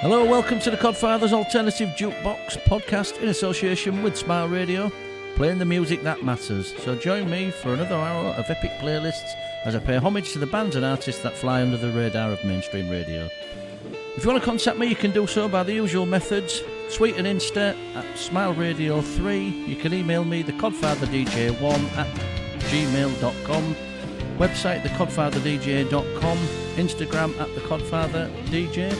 Hello, welcome to the Codfathers Alternative Jukebox podcast in association with Smile Radio, playing the music that matters. So join me for another hour of epic playlists as I pay homage to the bands and artists that fly under the radar of mainstream radio. If you want to contact me, you can do so by the usual methods. Tweet and Insta at SmileRadio3. You can email me, thecodfatherdj1@gmail.com. Website, thecodfatherdj.com. Instagram at thecodfatherdj.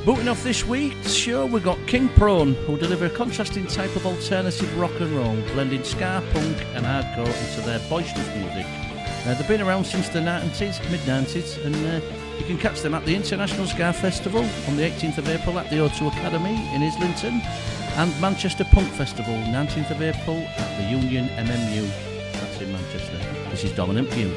Booting off this week's show, we've got King Prawn, who deliver a contrasting type of alternative rock and roll, blending ska, punk and hardcore into their boisterous music. They've been around since the mid-90s, and you can catch them at the International Ska Festival on the 18th of April at the O2 Academy in Islington, and Manchester Punk Festival, 19th of April at the Union MMU. That's in Manchester. This is Dominant View.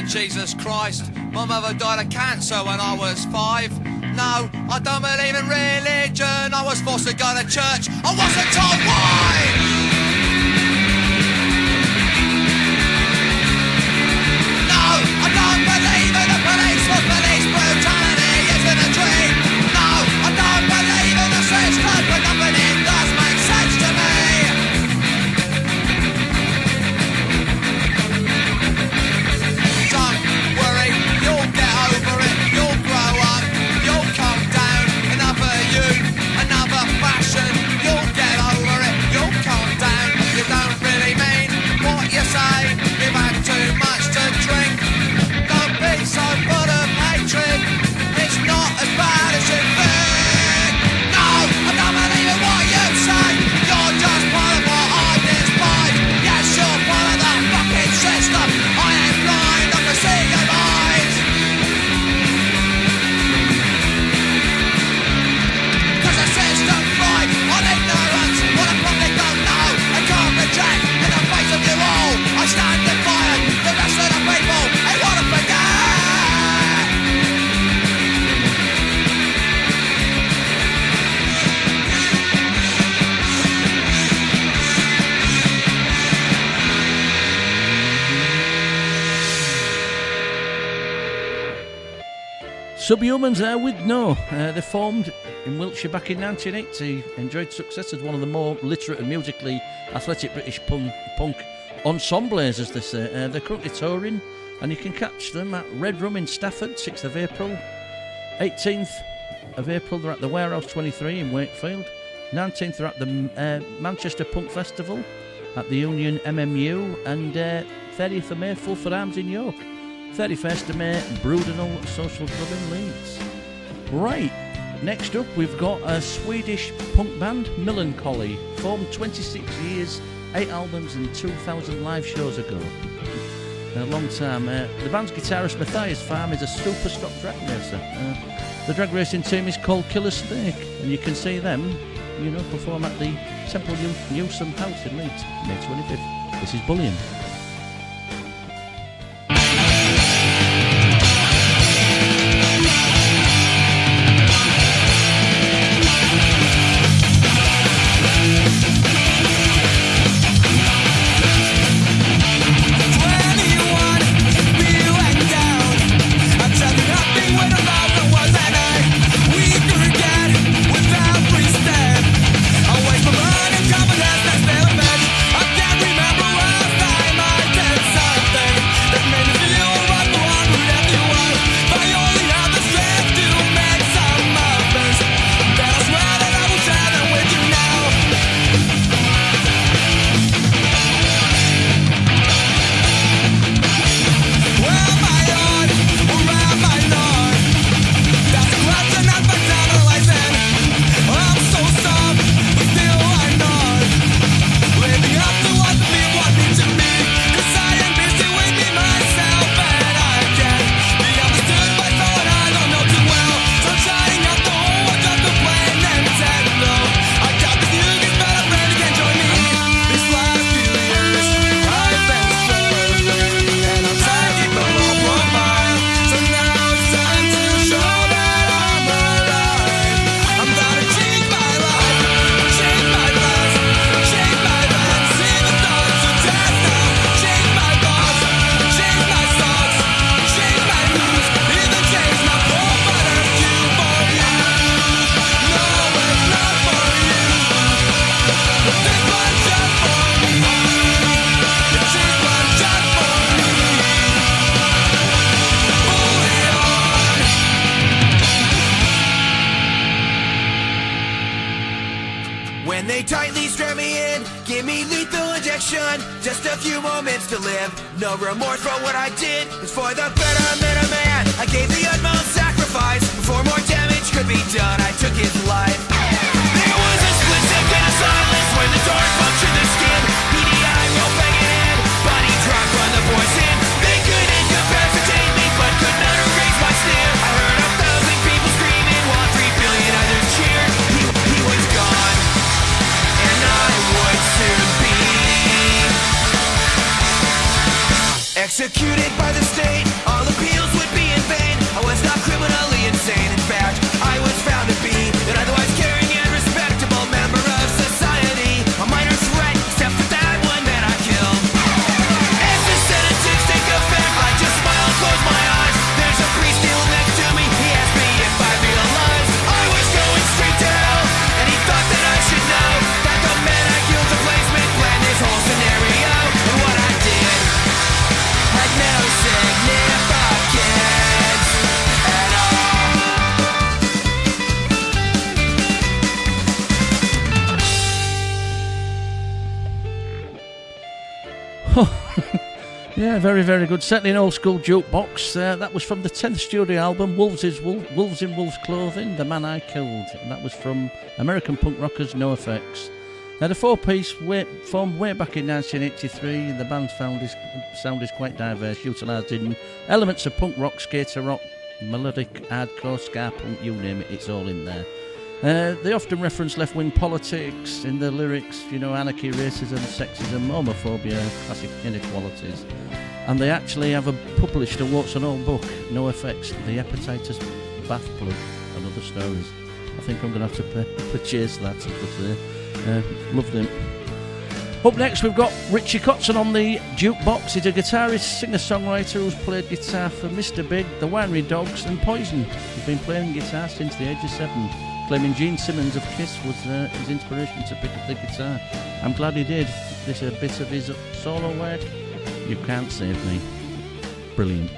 Jesus Christ, my mother died of cancer when I was 5. No, I don't believe in religion. I was forced to go to church. I wasn't told why. No, I don't believe in the police. For police brutality isn't a dream. No, I don't believe in the sex club, but nothing in does make sense to me. You'll get over it, you'll grow up, you'll come down, enough of you. Subhumans there with No. They formed in Wiltshire back in 1980. Enjoyed success as one of the more literate and musically athletic British punk ensembles, as they say. They're currently touring, and you can catch them at Red Room in Stafford, 6th of April. 18th of April, they're at the Warehouse 23 in Wakefield. 19th, they're at the Manchester Punk Festival at the Union MMU. And 30th of May, Fulford Arms in York. 31st of May, Brudenell Social Club in Leeds. Right, next up we've got a Swedish punk band, Millencolin, formed 26 years, 8 albums and 2,000 live shows ago. A long time. The band's guitarist Matthias Farm is a super stock drag racer. The drag racing team is called Killer Snake, and you can see them, perform at the Temple Newsome House in Leeds, May 25th. This is Bullying. Just a few moments to live. No remorse for what I did. It's for the betterment of man. I gave the utmost sacrifice. Before more damage could be done, I took his life. There was a split second of silence when the door punctured the skin. Beady eye roll banging in. Body drop from the poison. They couldn't incapacitate me, but could not erase my sneer. I heard 1,000 people screaming while 3 billion others cheered. He was gone, and I would soon be executed by the state. All appeals would be in vain. I was not criminally insane. In fact, I was found to be an otherwise caring and respectable member of society. A minor threat, except for that one that I killed. As the sedatives take effect, I just smile and close my eyes. There's a priest kneeling next to me. He asked me if I realized I was going straight to hell, and he thought that I should know that the man I killed's replacement planned this whole scenario. And what I did had no significance at all. Yeah, very, very good. Certainly an old school jukebox. That was from the 10th studio album, Wolves in Wolves Clothing, The Man I Killed. And that was from American punk rockers NOFX. Now, the four-piece formed way back in 1983, and the band's sound is quite diverse, utilising elements of punk rock, skater rock, melodic, hardcore, ska punk, you name it, it's all in there. They often reference left-wing politics in their lyrics, anarchy, racism, sexism, homophobia, classic inequalities. And they actually have published a warts and all book, NOFX, The Hepatitis Bath Plug and Other Stories. I think I'm going to have to purchase that, because love them. Up next, we've got Richie Kotzen on the jukebox. He's a guitarist, singer-songwriter who's played guitar for Mr. Big, the Winery Dogs and Poison. He's been playing guitar since the age of 7, claiming Gene Simmons of Kiss was his inspiration to pick up the guitar. I'm glad he did. This is a bit of his solo work. You Can't Save Me. Brilliant.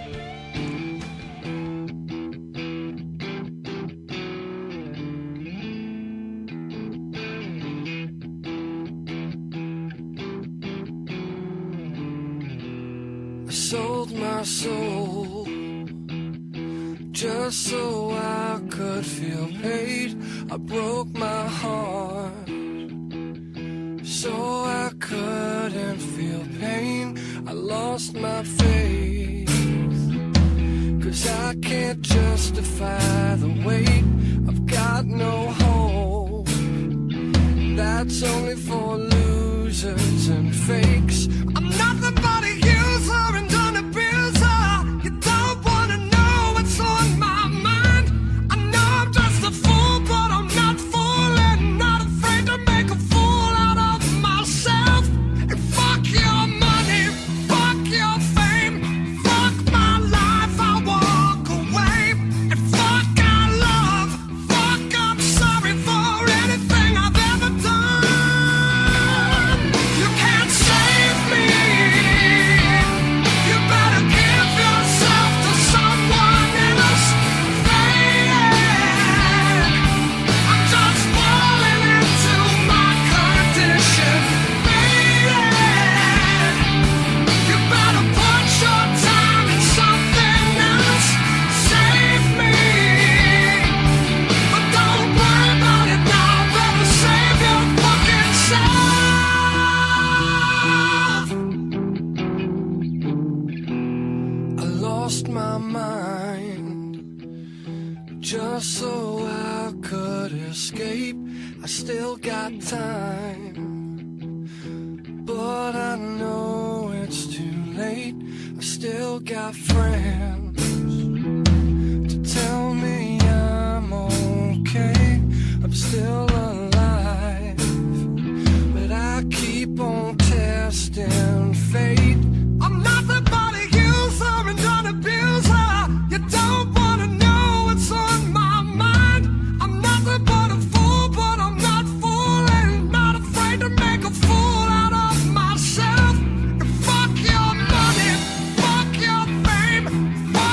Sold my soul just so I could feel paid. I broke my heart so I couldn't feel pain. I lost my faith 'cause I can't justify the weight. I've got no hope. That's only for losers and fakes. I'm nothing but a user and an abuser. You don't wanna know what's on my mind. I know I'm just a fool, but I'm not fooling. Not afraid to make a fool out of myself. And fuck your money, fuck your fame, fuck my life, I walk away. And fuck our love, fuck I'm sorry for anything I've ever done. You can't save me. You better give yourself to someone else. I'm just falling into my condition. You better put your time in something else. Save me, but don't worry about it now. Better save your fucking self. I lost my mind just so I could escape. I still got time, but I know it's too late. I still got friends to tell me I'm okay. I'm still alive, but I keep on testing fate. I'm nothing but a user and an abuser. You don't wanna know what's on my mind. I'm nothing but a fool, but I'm not fooling. Not afraid to make a fool out of myself. And fuck your money, fuck your fame, fuck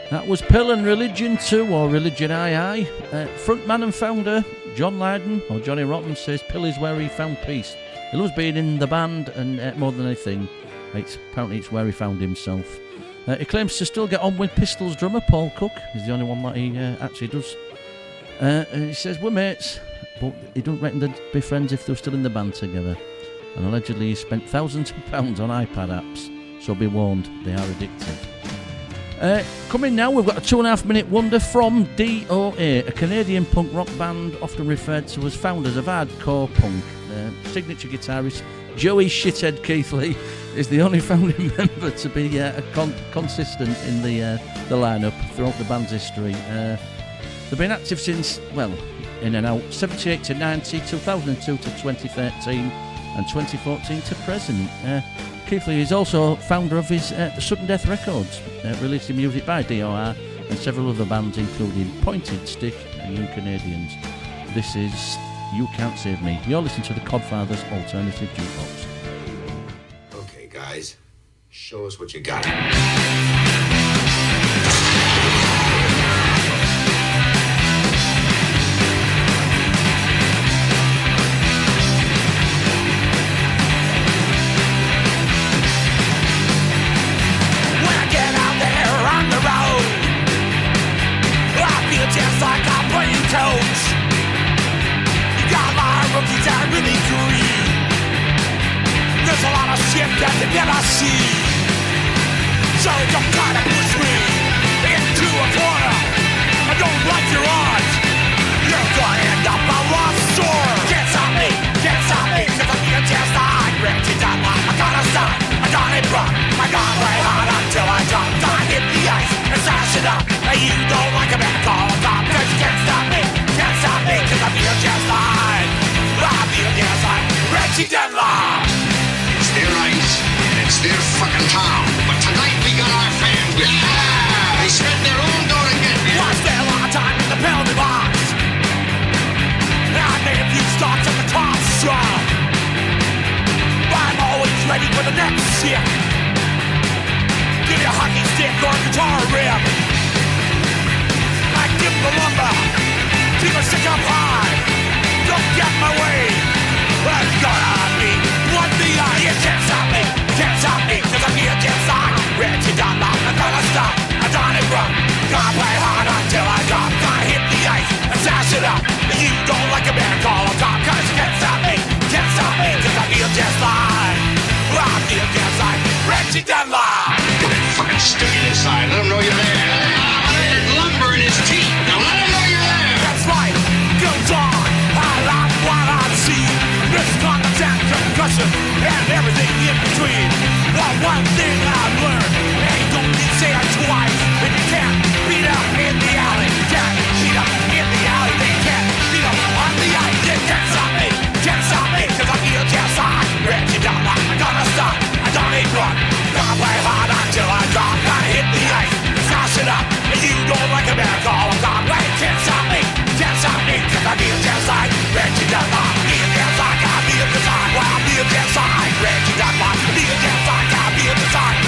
That was Pill and Religion 2, or Religion II. Frontman and founder John Lydon, or Johnny Rotten, says Pill is where he found peace. He loves being in the band, and more than anything, apparently it's where he found himself. He claims to still get on with Pistols drummer Paul Cook. He's the only one that he actually does. And he says, we're mates, but he don't reckon they'd be friends if they were still in the band together. And allegedly he spent thousands of pounds on iPad apps, so be warned, they are addictive. Coming now, we've got a 2.5-minute wonder from D.O.A, a Canadian punk rock band often referred to as founders of hardcore punk. Signature guitarist Joey Shithead Keith Lee is the only founding member to be consistent in the lineup throughout the band's history. They've been active since, well, in and out, 78 to 90, 2002 to 2013, and 2014 to present. Keith Lee is also founder of his Sudden Death Records, releasing music by D.O.A and several other bands, including Pointed Stick and Young Canadians. This is You Can't Save Me. You're listening to the Codfathers Alternative Jukebox. Okay, guys, show us what you got. Just like I'm playing coach. You got a lot of rookies that are really green. There's a lot of shit that you never see. So don't try to push me into a corner. I don't like your odds. You're gonna end up a lost sword. Can't stop me, cause I'm here just like Richie. I gotta stop, I gotta run. I gotta play hard until I drop. Gotta hit the ice and sash it up. You don't like a man call a cop. Cause you can't stop me, cause I feel just like Richie Deadlock. It's their ice, and it's their fucking town. But tonight we got our fans with. Yeah! They spent their own dough to get here. Watched their long time in the penalty box. I made a few stops at the top shop. I'm always ready for the next shit. Give me a hockey stick or a guitar riff. I give the lumber. Keep a stick up high. Don't get my way. It's gonna be one the eye. You can't stop me, cause I'm here just like Richie Deadlock. I'm gonna stop, I'm gonna run. Gonna play hard until I drop. Gonna hit the ice and sash it up. You don't like a man, call a cop. Cause you can't stop me, cause I feel just like Richie Deadlock. Get that fucking stoogie inside, let him know you're there. There's lumber in his teeth, now let him know you're there. That's right, goes on. I like what I see. This content, concussion, and everything in between. Well, one thing I've learned, hey, don't need to say it twice. If you can't beat up in the alley, you can't beat up in the alley. They can't beat up on the ice. They can't stop me, cause I feel just like Richie Deadlock. I'm gonna stop, I don't need run. Gonna play hard until I drop. Gotta hit the ice, smash it up. If you don't like a man, call a cop. Hey, can't stop me, cause I feel just like Richie Deadlock. Feel just like I feel just like, well, I feel just like Richie Deadlock. Feel just like I feel just like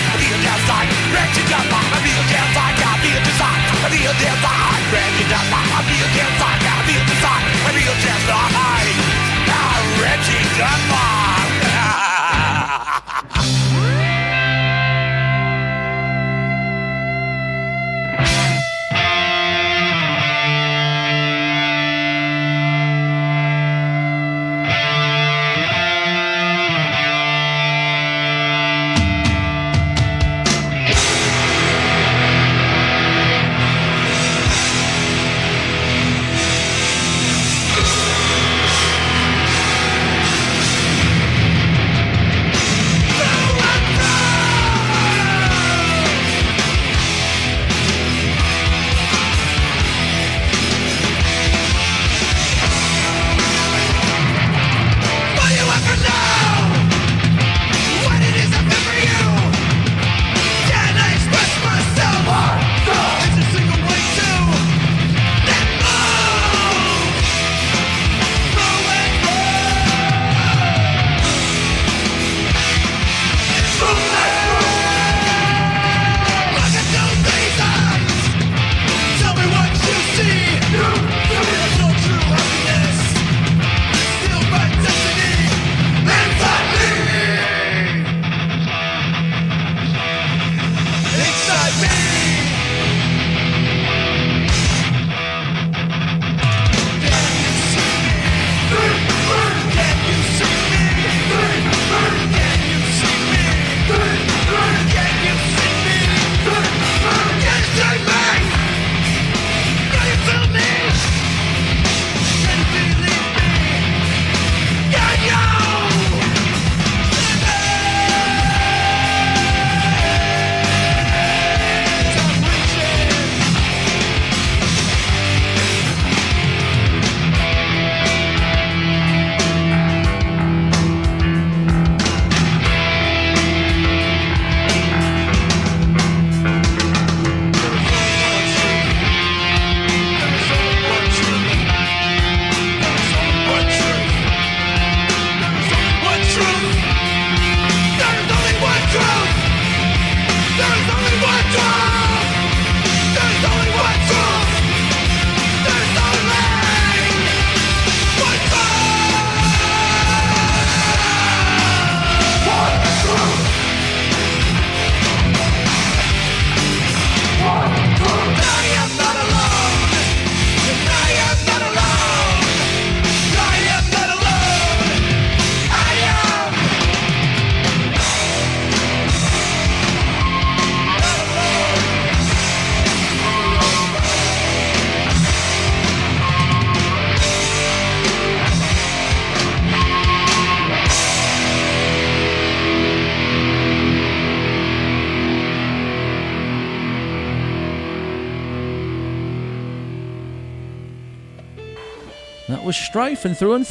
was Strife and through,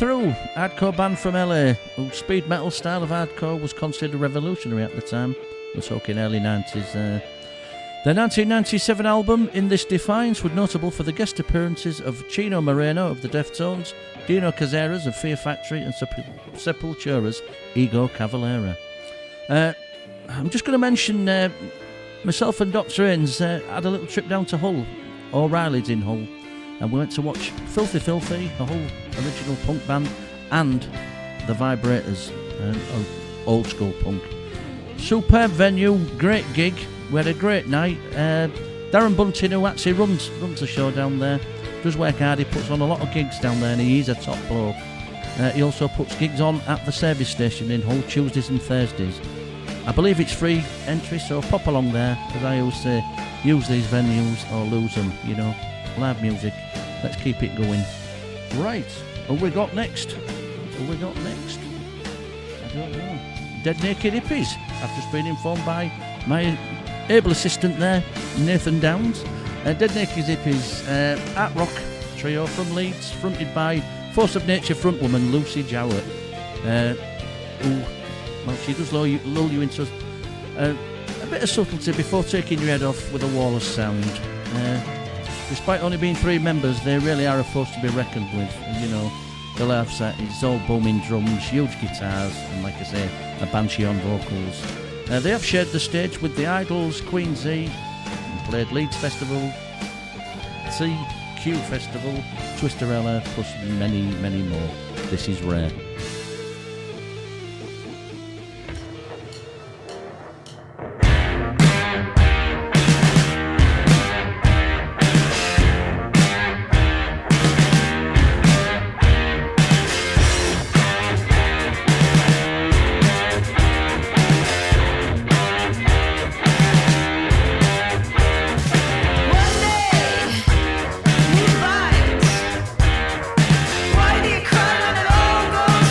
hardcore band from LA, whose speed metal style of hardcore was considered revolutionary at the time. We're talking early 90s. Their 1997 album, In This Defiance, was notable for the guest appearances of Chino Moreno of the Deftones, Dino Cazares of Fear Factory, and Sepultura's Ego Cavalera. I'm just going to mention myself and Dr. Ains had a little trip down to Hull, O'Reilly's in Hull, and we went to watch Filthy Filthy, a whole original punk band, and the Vibrators, old school punk. Superb venue, great gig, we had a great night. Darren Bunting, who actually runs the show down there, does work hard. He puts on a lot of gigs down there, and he is a top bloke. He also puts gigs on at the service station in Hull Tuesdays and Thursdays. I believe it's free entry, so pop along there, as I always say, use these venues or lose them, you know. Live music, let's keep it going. Right, what we got next? I don't know. Dead Naked Hippies. I've just been informed by my able assistant there, Nathan Downs. Dead Naked Hippies, art rock trio from Leeds, fronted by Force of Nature frontwoman Lucy Jowett, who, well, she does lull you into a bit of subtlety before taking your head off with a wall of sound. Despite only being 3 members, they really are a force to be reckoned with. You know, the live set is all booming drums, huge guitars, and like I say, a banshee on vocals. They have shared the stage with the Idols, Queen Z, and played Leeds Festival, TQ Festival, Twisterella, plus many, many more. This is rare. Why do you cry when it all goes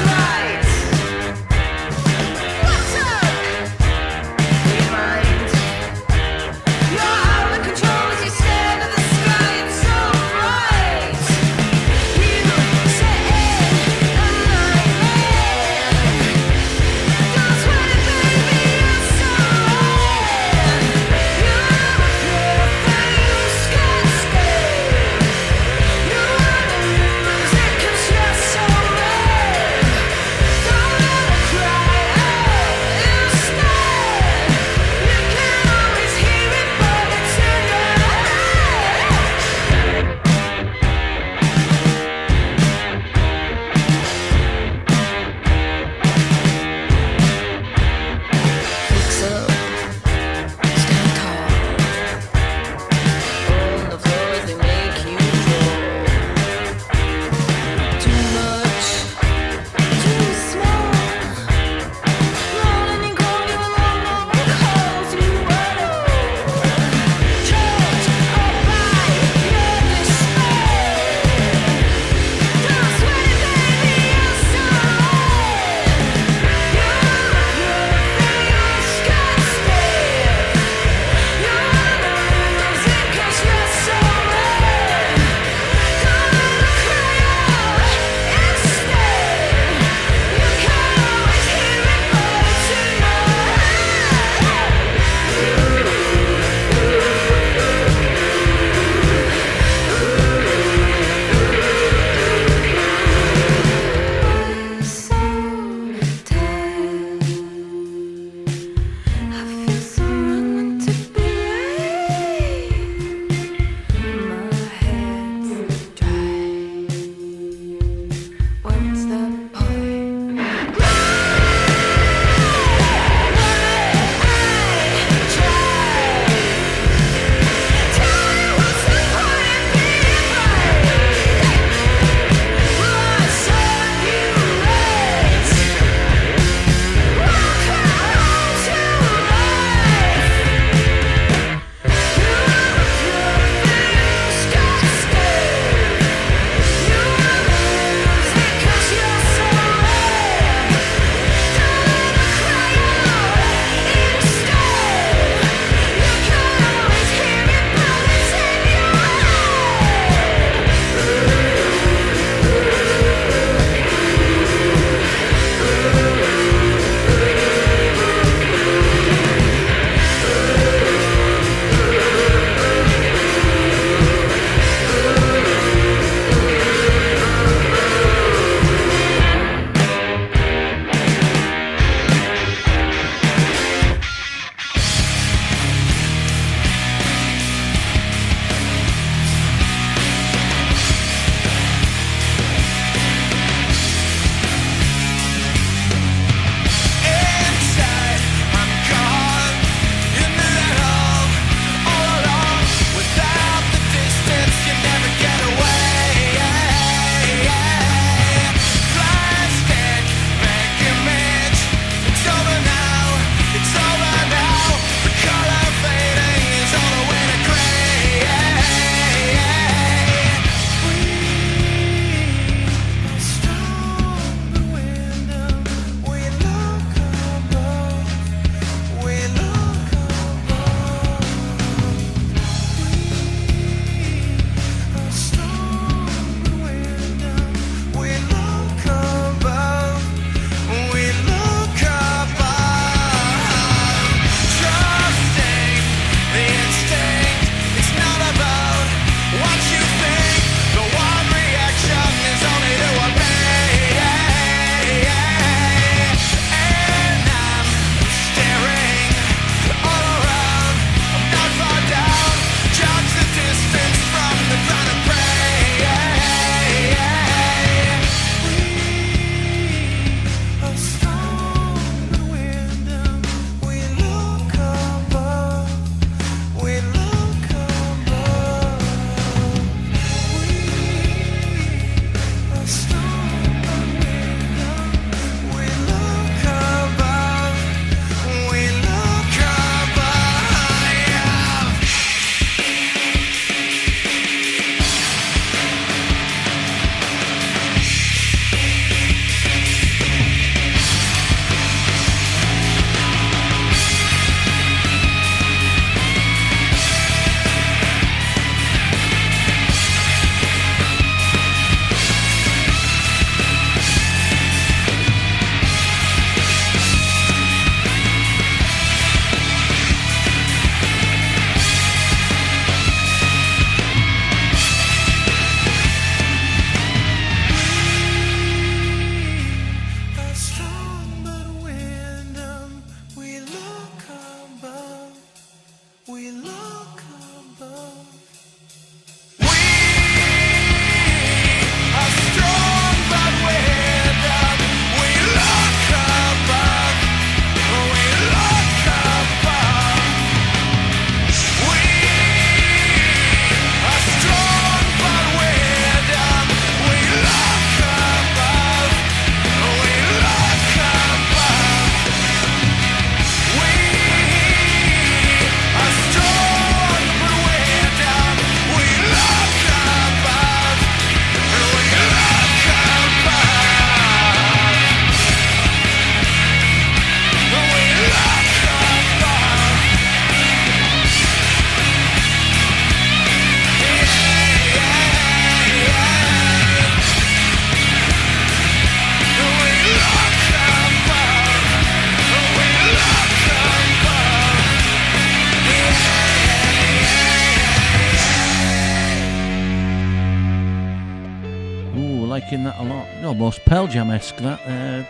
liking that a lot. Almost Pearl Jam-esque, that. That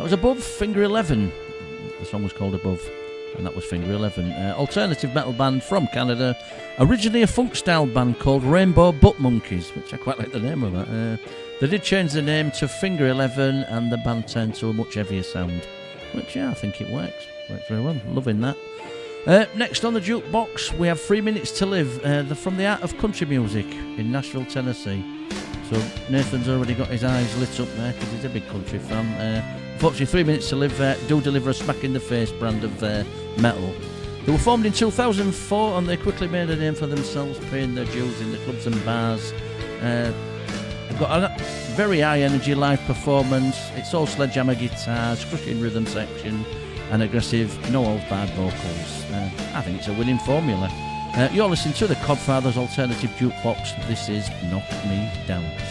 was Above, Finger 11. The song was called Above, and that was Finger 11. Alternative metal band from Canada. Originally a funk-style band called Rainbow Butt Monkeys, which I quite like the name of that. They did change the name to Finger 11, and the band turned to a much heavier sound. Which, yeah, I think it works. Works very well. Loving that. Next on the jukebox, we have 3 Minutes to Live. They're from the Art of Country Music in Nashville, Tennessee. So Nathan's already got his eyes lit up there because he's a big country fan. Unfortunately, 3 Minutes to Live do deliver a smack-in-the-face brand of metal. They were formed in 2004 and they quickly made a name for themselves, paying their dues in the clubs and bars. They've got a very high-energy live performance. It's all sledgehammer guitars, crushing rhythm section, and aggressive, no-holds-barred vocals. I think it's a winning formula. You're listening to the Codfathers Alternative Jukebox. This is Knock Me Down. Knock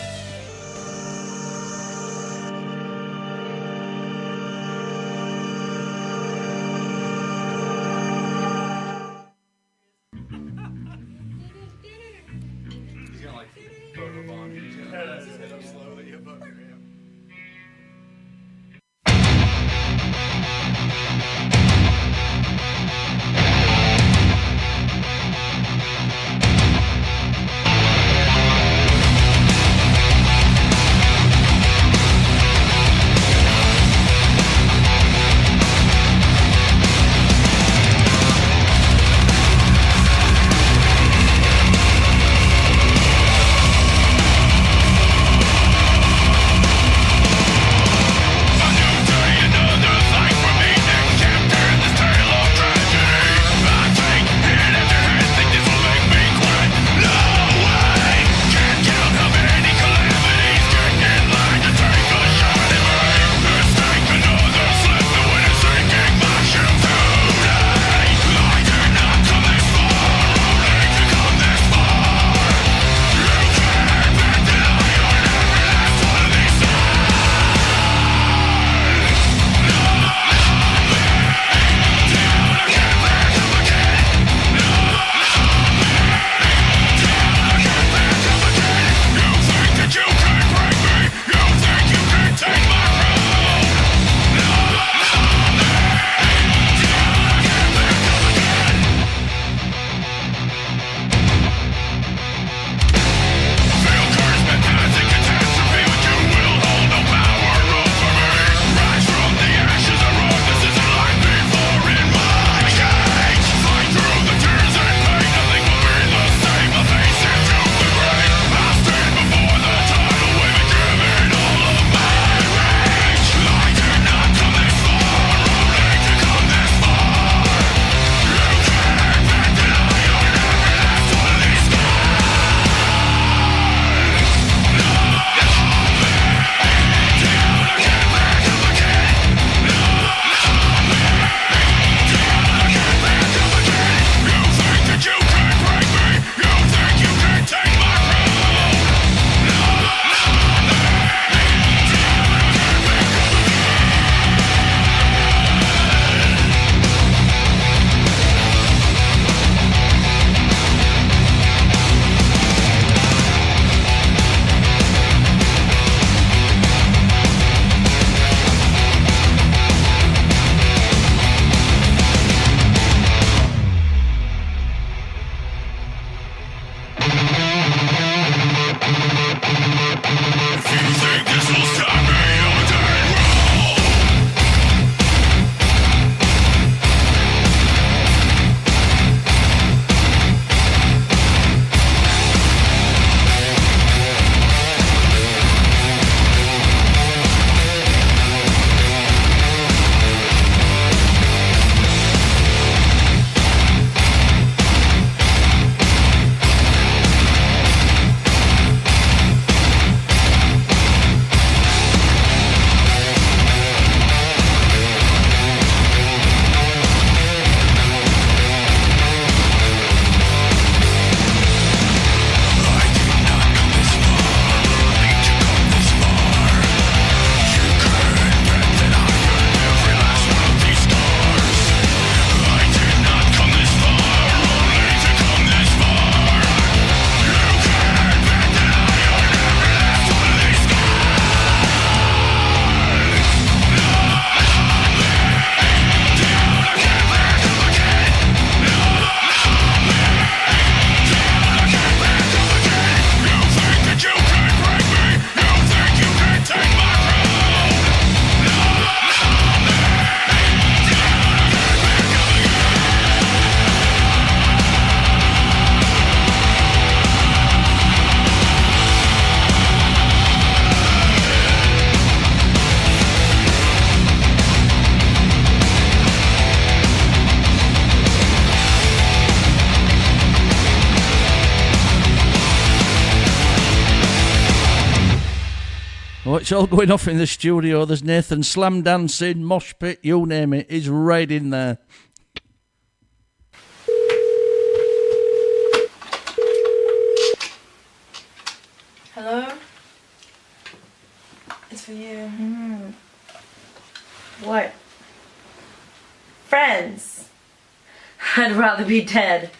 it's all going off in the studio. There's Nathan slam dancing, mosh pit, you name it. He's right in there. Hello? It's for you. What? Friends. I'd rather be dead.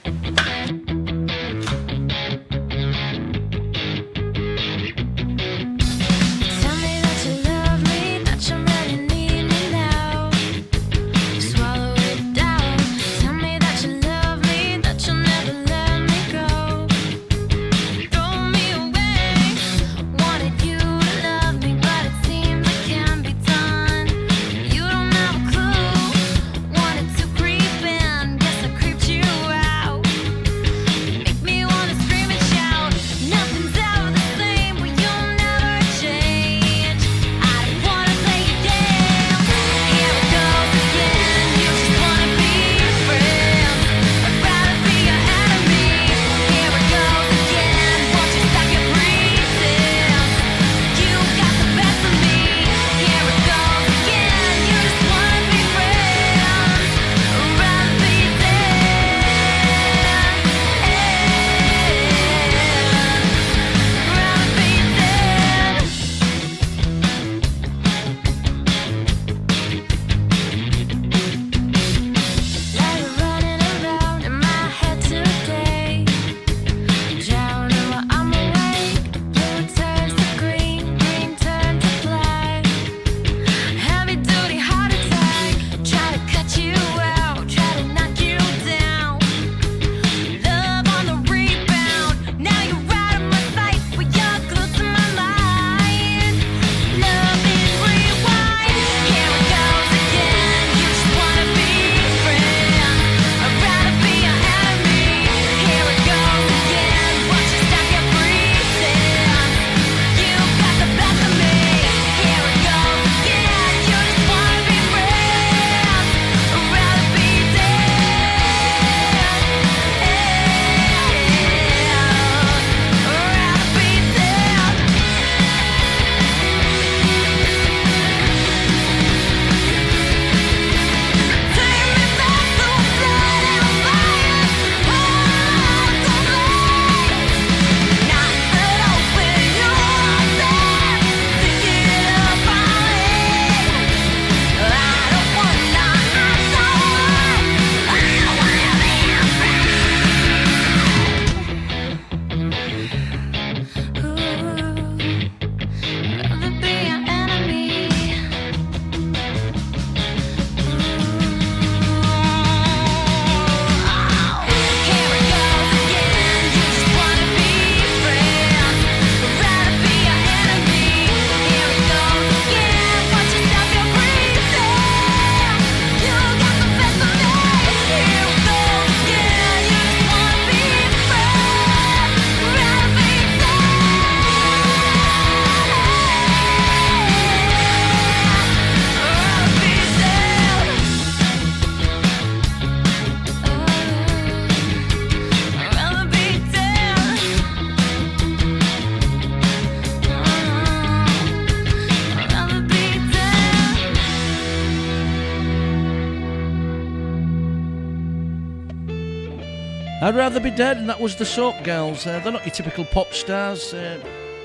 I'd Rather Be Dead, and that was the Soap Girls. They're not your typical pop stars. They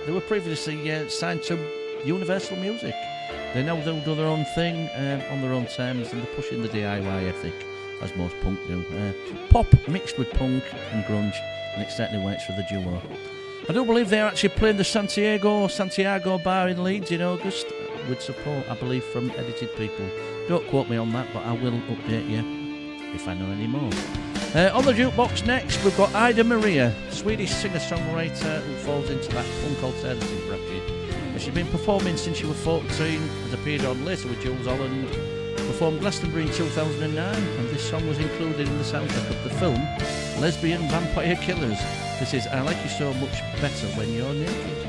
were previously signed to Universal Music. They now do their own thing on their own terms, and they're pushing the DIY ethic, as most punk do. Pop mixed with punk and grunge, and it certainly works for the duo. I do believe they're actually playing the Santiago bar in Leeds in August, with support, I believe, from Edited People. Don't quote me on that, but I will update you if I know any more. On the jukebox next, we've got Ida Maria, Swedish singer-songwriter who falls into that punk alternative bracket. She's been performing since she was 14, has appeared on later with Jules Holland, performed Glastonbury in 2009, and this song was included in the soundtrack of the film Lesbian Vampire Killers. This is I Like You So Much Better When You're Naked.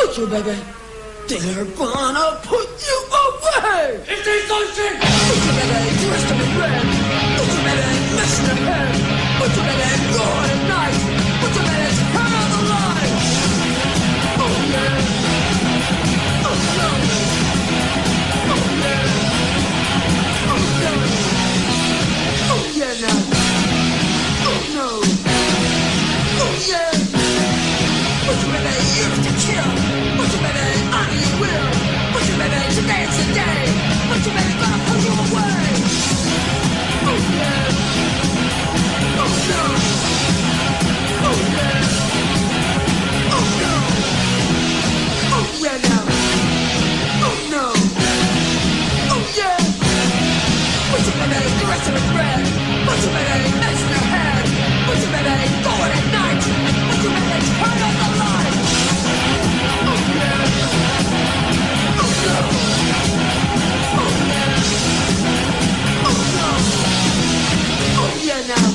Put you, baby. They're gonna put you away. It is so shit. Put you, baby, dressed in red. Put you, baby, messed in head. Put you, baby, going at night. Put you, baby, turn on the line. Oh yeah. Oh no. Oh yeah. Oh no. Oh yeah now. Oh no. Oh yeah. Put you, baby, used to kill. Put you, baby, under your will. Put you, baby, today's the day. Put you, baby, gonna put you away. Oh yeah. Oh no. Oh yeah. Oh no. Oh yeah now. Oh no. Oh yeah. Put you, baby, dressed in red. Put you, baby, mess in your head. Put you, baby, going at night. Put you, baby, turn on the light. Oh yeah. Oh no. Oh yeah. Oh no. Oh yeah now.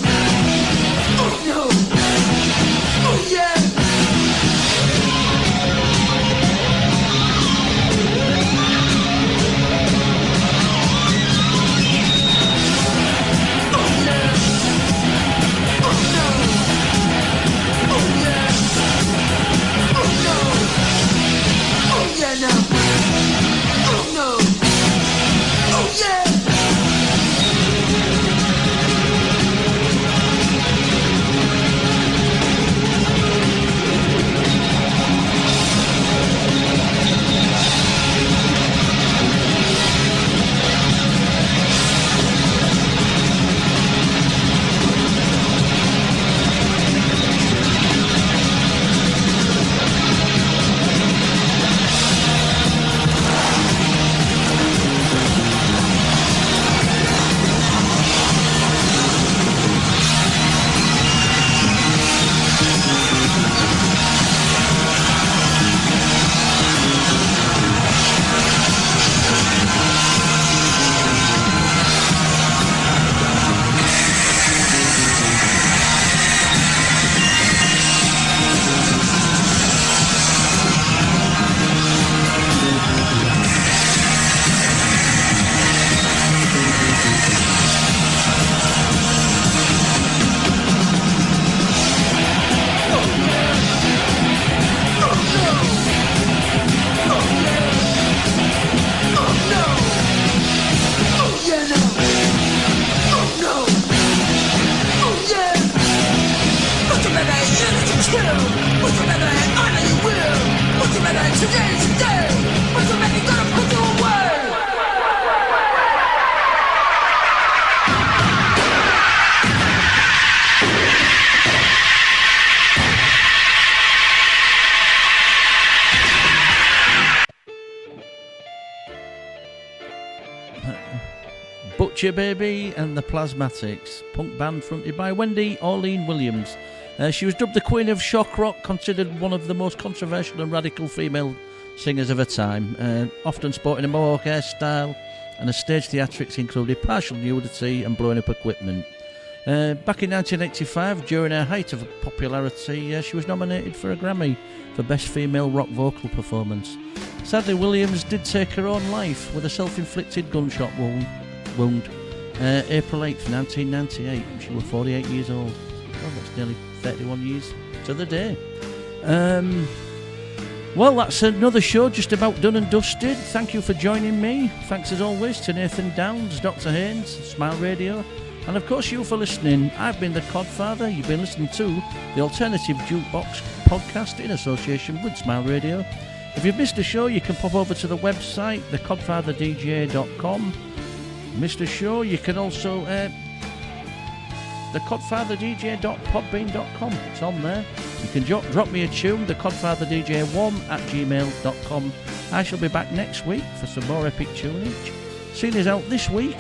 Oh no. Oh yeah. Oh yeah. Oh no. Oh yeah. Oh no. Oh yeah now. Oh no. Oh yeah. Butcher Baby and the Plasmatics, punk band fronted by Wendy Orlean Williams. She was dubbed the Queen of Shock Rock, considered one of the most controversial and radical female singers of her time, often sporting a mohawk hairstyle, and her stage theatrics included partial nudity and blowing up equipment. Back in 1985, during her height of popularity, she was nominated for a Grammy for Best Female Rock Vocal Performance. Sadly, Williams did take her own life with a self-inflicted gunshot wound. April 8th, 1998. She was 48 years old. Well, that's nearly 31 years to the day. Well, that's another show just about done and dusted. Thank you for joining me. Thanks as always to Nathan Downs, Dr. Haynes, Smile Radio, and of course you for listening. I've been the Codfather. You've been listening to the Alternative Jukebox podcast in association with Smile Radio. If you've missed a show, you can pop over to the website, thecodfatherdj.com. Missed a show, you can also thecodfatherdj.podbean.com. It's on there. You can drop me a tune, thecodfatherdj1@gmail.com. I shall be back next week for some more epic tunage. Scene is out this week.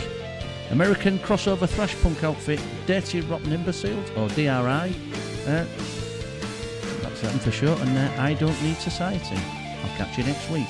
American crossover thrash punk outfit Dirty Rotten Imbeciles, or D.R.I. That's them for sure, and I Don't Need Society. I'll catch you next week.